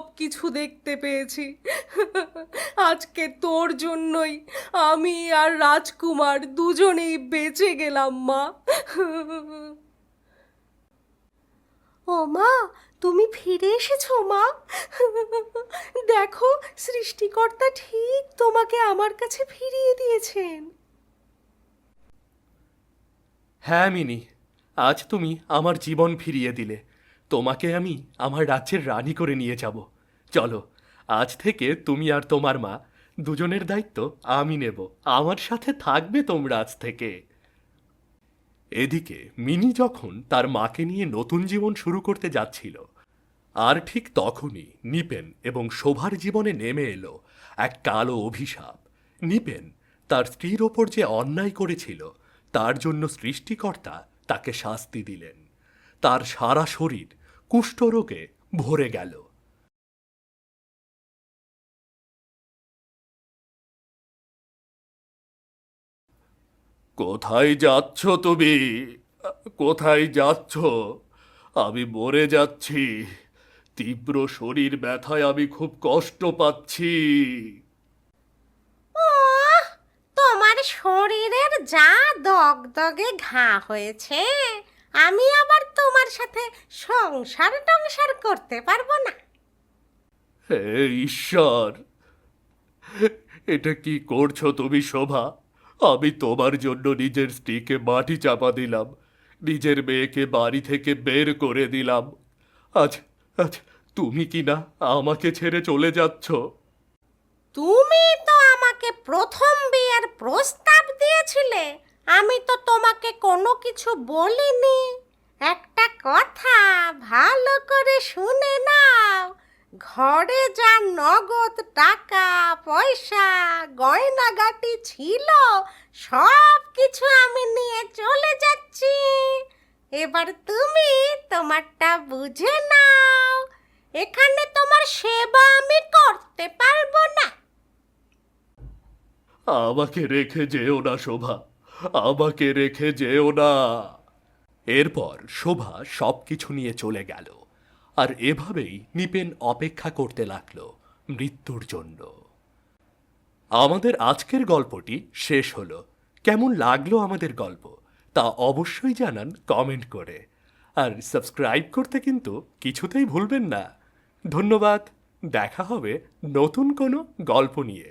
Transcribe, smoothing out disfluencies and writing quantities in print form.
সব কিছু দেখতে পেয়েছি। আজকে তোর জন্যই আমি আর রাজকুমার দুজনেই বেঁচে গেলাম মা। ও মা, তুমি ফিরে এসেছো মা। দেখো, সৃষ্টিকর্তা ঠিক তোমাকে আমার কাছে ফিরিয়ে দিয়েছেন। হ্যাঁ মিনি, আজ তুমি আমার জীবন ফিরিয়ে দিলে। তোমাকে আমি আমার রাজ্যের রানী করে নিয়ে যাব। চলো, আজ থেকে তুমি আর তোমার মা দুজনের দায়িত্ব আমি নেব। আমার সাথে থাকবে তোমরা আজ থেকে। এদিকে মিনি যখন তার মাকে নিয়ে নতুন জীবন শুরু করতে যাচ্ছিল, আর ঠিক তখনই নিপেন এবং শোভার জীবনে নেমে এলো এক কালো অভিশাপ। নিপেন তার স্ত্রীর ওপর যে অন্যায় করেছিল তার জন্য সৃষ্টিকর্তা তাকে শাস্তি দিলেন। তার সারা শরীর কুষ্ঠরোগে ভরে গেল। কোথায় যাচ্ছ তুমি? কোথায় যাচ্ছ? আমি মরে যাচ্ছি। তীব্র শরীর ব্যথায় আমি খুব কষ্ট পাচ্ছি। ওহ, তোমার শরীরের যা দগদগে ঘা হয়েছে, আমি আবার তোমার সাথে সংসার টংসার করতে পারবো না। হে ঈশ্বর, এটা কি করছো তুমি শোভা? আমি তোমার জন্য নিজের স্ত্রীকে মাটি চাপা দিলাম, নিজের মেয়েকে বাড়ি থেকে বের করে দিলাম। আজ আজ তুমি কি না আমাকে ছেড়ে চলে যাচ্ছ? তুমি তো আমাকে প্রথম বিয়ের প্রস্তাব দিয়েছিলে, আমি তো তোমাকে কোনো কিছু বলিনি। একটা কথা ভালো করে শুনে নাও, ঘরে যা নগদ টাকা পয়সা গয়নাগাটি ছিল সব কিছু আমি নিয়ে চলে যাচ্ছি। এবার তুমি তোমারটা বুঝে নাও, এখানে তোমার সেবা আমি করতে পারবো না। আমাকে রেখে যেও না শোভা, আমাকে রেখে যেও না। এরপর শোভা সবকিছু নিয়ে চলে গেল, আর এভাবেই নিপেন অপেক্ষা করতে লাগলো মৃত্যুর জন্য। আমাদের আজকের গল্পটি শেষ হলো। কেমন লাগলো আমাদের গল্প তা অবশ্যই জানান কমেন্ট করে, আর সাবস্ক্রাইব করতে কিন্তু কিছুতেই ভুলবেন না। ধন্যবাদ। দেখা হবে নতুন কোনো গল্প নিয়ে।